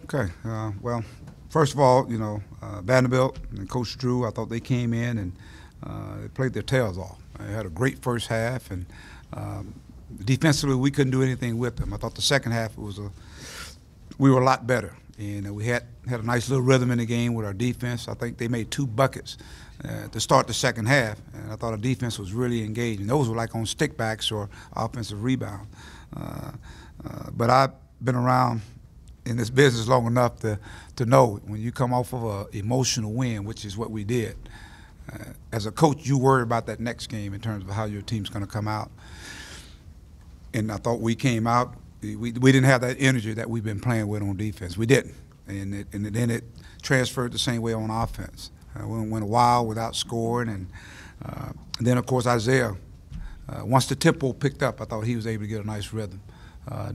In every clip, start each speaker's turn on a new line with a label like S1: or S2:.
S1: Okay. Well, first of all, Vanderbilt and Coach Drew, I thought they came in and they played their tails off. They had a great first half, and defensively we couldn't do anything with them. I thought the second half we were a lot better, and we had a nice little rhythm in the game with our defense. I think they made 2 buckets to start the second half, and I thought our defense was really engaging. Those were like on stickbacks or offensive rebound. But I've been around in this business long enough to know when you come off of an emotional win, which is what we did, as a coach, you worry about that next game in terms of how your team's going to come out. And I thought we came out, we didn't have that energy that we've been playing with on defense. We didn't. And then it transferred the same way on offense. We went a while without scoring. And then, of course, Isaiah, once the tempo picked up, I thought he was able to get a nice rhythm.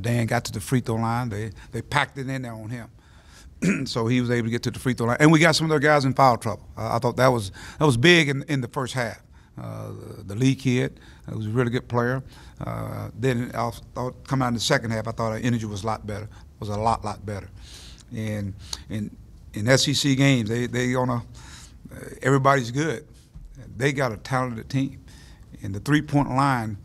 S1: Dan got to the free throw line. They packed it in there on him. So he was able to get to the free throw line. And we got some of their guys in foul trouble. I thought that was big in the first half. The Lee kid was a really good player. Then I thought coming out in the second half, I thought our energy was a lot better, lot better. And in SEC games, everybody's good. They got a talented team. And the three-point line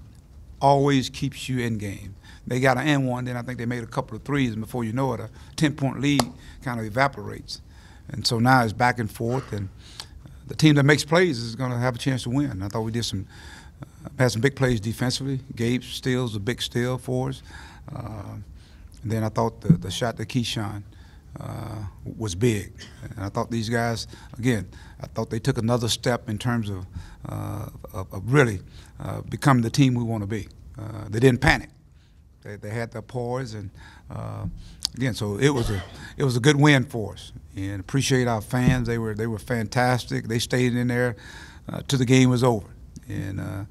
S1: always keeps you in game. They got an and one, then I think they made a couple of threes, and before you know it, a 10-point lead kind of evaporates. And so now it's back and forth, and the team that makes plays is going to have a chance to win. I thought we did had some big plays defensively. Gabe's steals a big steal for us. And then I thought the shot to Keyshawn was big. And I thought these guys, again, I thought they took another step in terms of really becoming the team we want to be. They didn't panic. They had their poise, and again, so it was a good win for us. And appreciate our fans. They were fantastic. They stayed in there till the game was over. And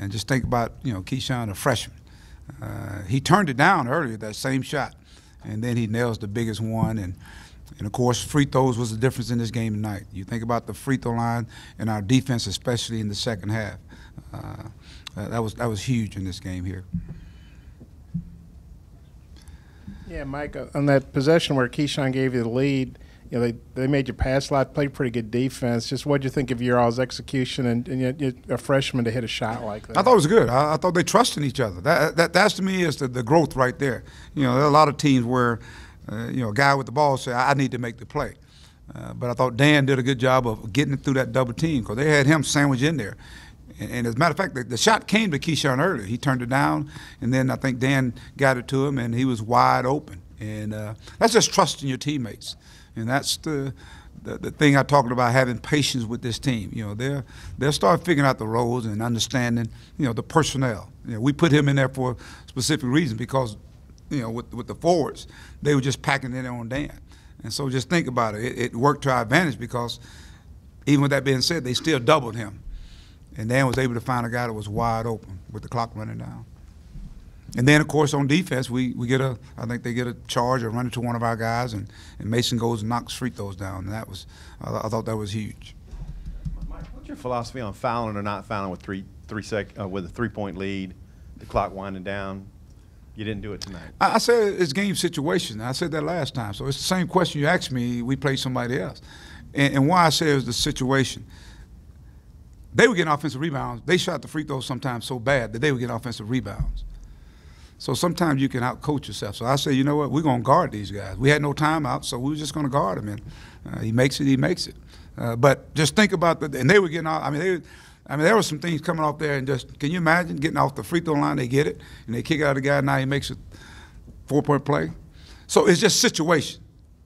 S1: just think about Keyshawn, a freshman. He turned it down earlier, that same shot, and then he nails the biggest one. And of course, free throws was the difference in this game tonight. You think about the free throw line and our defense, especially in the second half. That was huge in this game here.
S2: Yeah, Mike, on that possession where Keyshawn gave you the lead, they made you pass a lot, played pretty good defense. Just what do you think of your all's execution and you're a freshman to hit a shot like that?
S1: I thought it was good. I thought they trusted each other. That's to me is the growth right there. There are a lot of teams where a guy with the ball say, I need to make the play. But I thought Dan did a good job of getting it through that double team because they had him sandwiched in there. And as a matter of fact, the shot came to Keyshawn earlier. He turned it down, and then I think Dan got it to him, and he was wide open. And that's just trusting your teammates. And that's the thing I talked about, having patience with this team. They'll start figuring out the roles and understanding, the personnel. We put him in there for a specific reason because, with the forwards, they were just packing in there on Dan. And so just think about it. It worked to our advantage because even with that being said, they still doubled him. And Dan was able to find a guy that was wide open with the clock running down. And then, of course, on defense, I think they get a charge or run into one of our guys, and Mason goes and knocks free throws down. And I thought that was huge.
S3: Mike, what's your philosophy on fouling or not fouling with with a 3-point lead, the clock winding down? You didn't do it tonight.
S1: I said it's game situation. I said that last time. So it's the same question you asked me. We played somebody else. And why I say it was the situation. They were getting offensive rebounds. They shot the free throws sometimes so bad that they were getting offensive rebounds. So sometimes you can out-coach yourself. So I say, you know what, we're going to guard these guys. We had no timeout, so we were just going to guard them. And he makes it, he makes it. But just think about and they were getting off. There were some things coming off there, and just can you imagine getting off the free throw line? They get it, and they kick out the guy. Now he makes a 4-point play. So it's just situation.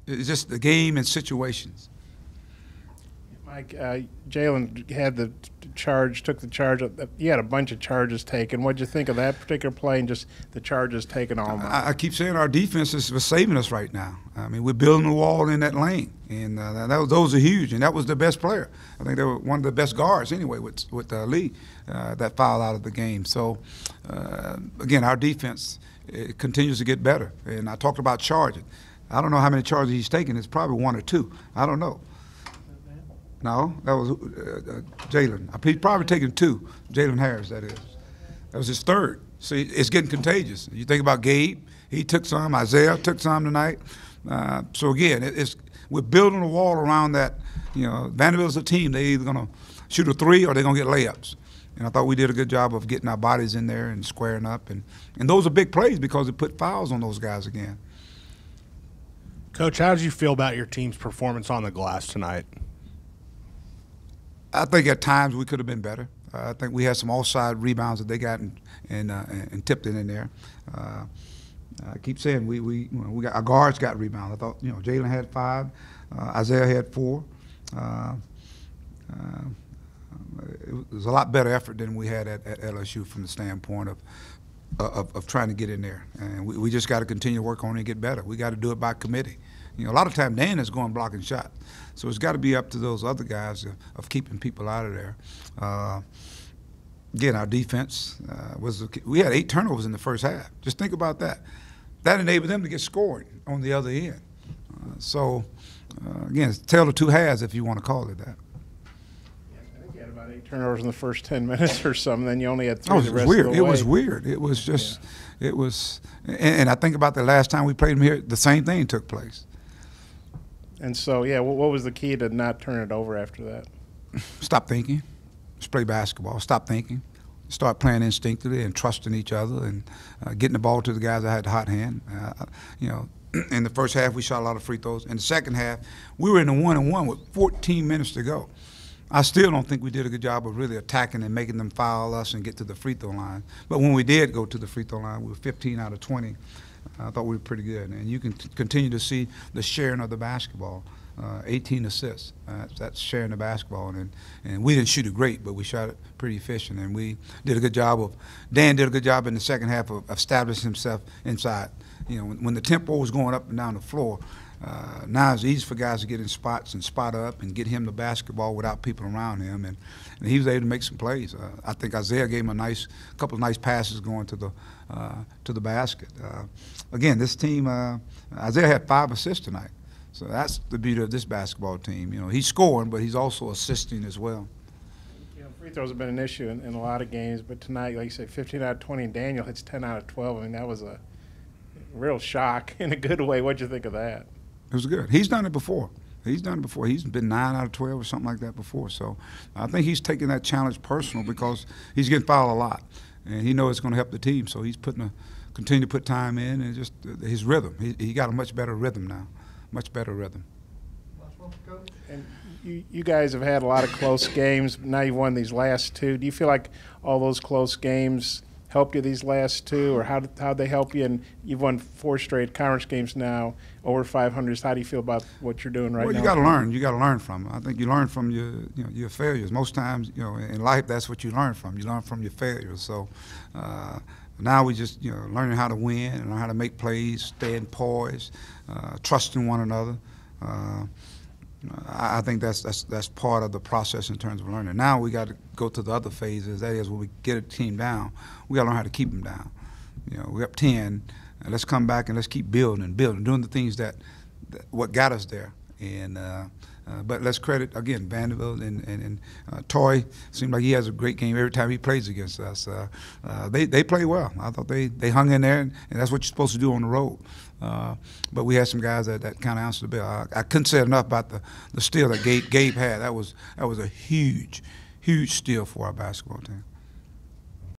S1: It's just the game and situations.
S2: Mike, Jalen had took the charge. You had a bunch of charges taken. What did you think of that particular play and just the charges taken all night?
S1: I keep saying our defense is saving us right now. We're building a wall in that lane, and those are huge, and that was the best player. I think they were one of the best guards anyway with Lee that fouled out of the game. So, again, our defense continues to get better, and I talked about charging. I don't know how many charges he's taken. It's probably 1 or 2. I don't know. No, that was Jalen. He's probably taken 2. Jalen Harris, that is. That was his 3rd. See, it's getting contagious. You think about Gabe. He took some. Isaiah took some tonight. So again, we're building a wall around that. Vanderbilt's a team. They're either going to shoot a three or they're going to get layups. And I thought we did a good job of getting our bodies in there and squaring up. And those are big plays because it put fouls on those guys again.
S4: Coach, how did you feel about your team's performance on the glass tonight?
S1: I think at times we could have been better. I think we had some offside rebounds that they got and tipped it in there. I keep saying we got our guards got rebounds. I thought Jalen had 5, Isaiah had 4. It was a lot better effort than we had at LSU from the standpoint of trying to get in there. And we just got to continue to work on it and get better. We got to do it by committee. A lot of time Dan is going blocking shots. So it's got to be up to those other guys of keeping people out of there. Again, our defense we had 8 turnovers in the first half. Just think about that. That enabled them to get scored on the other end. Again, it's tale of two halves if you want to call it that.
S2: I think you had about 8 turnovers in the first 10 minutes or something. Then you only had 3 the rest
S1: weird.
S2: of the
S1: It
S2: way.
S1: was weird. It was just, it was, and I think about the last time we played them here, the same thing took place.
S2: And so, what was the key to not turn it over after that?
S1: Stop thinking. Just play basketball. Stop thinking. Start playing instinctively and trusting each other and getting the ball to the guys that had the hot hand. In the first half, we shot a lot of free throws. In the second half, we were in the 1-and-1 with 14 minutes to go. I still don't think we did a good job of really attacking and making them foul us and get to the free throw line. But when we did go to the free throw line, we were 15 out of 20. I thought we were pretty good. And you can continue to see the sharing of the basketball. 18 assists. That's sharing the basketball. And we didn't shoot it great, but we shot it pretty efficient. And we did a good job Dan did a good job in the second half of establishing himself inside. When the tempo was going up and down the floor, now it's easy for guys to get in spots and spot up and get him the basketball without people around him. And he was able to make some plays. I think Isaiah gave him a couple of nice passes going to the basket. Again, this team, Isaiah had 5 assists tonight. So that's the beauty of this basketball team. He's scoring, but he's also assisting as well.
S2: Free throws have been an issue in a lot of games, but tonight, like you say, 15 out of 20, and Daniel hits 10 out of 12. I mean, that was a real shock in a good way. What'd you think of that?
S1: It was good. He's done it before. He's been 9 out of 12 or something like that before. So I think he's taking that challenge personal because he's getting fouled a lot, and he knows it's going to help the team. So he's continue to put time in, and just his rhythm. He got a much better rhythm now. Much better rhythm.
S2: And you guys have had a lot of close games. Now you've won these last 2. Do you feel like all those close games helped you these last 2, or how'd they help you? And you've won 4 straight conference games now, over 500s. How do you feel about what you're doing right now?
S1: Well, you got to learn. You got to learn from them. I think you learn from your failures. Most times, in life, that's what you learn from. You learn from your failures. So now we just learning how to win and learn how to make plays, staying poised, trusting one another. I think that's part of the process in terms of learning. Now we got to go to the other phases. That is, when we get a team down, we got to learn how to keep them down. We're up 10, and let's come back and let's keep building, doing the things that what got us there. And but let's credit again Vanderbilt and Toy. Seemed like he has a great game every time he plays against us. They play well. I thought they hung in there, and that's what you're supposed to do on the road. But we had some guys that kind of answered the bell. I couldn't say enough about the steal that Gabe had. That was a huge steal for our basketball team.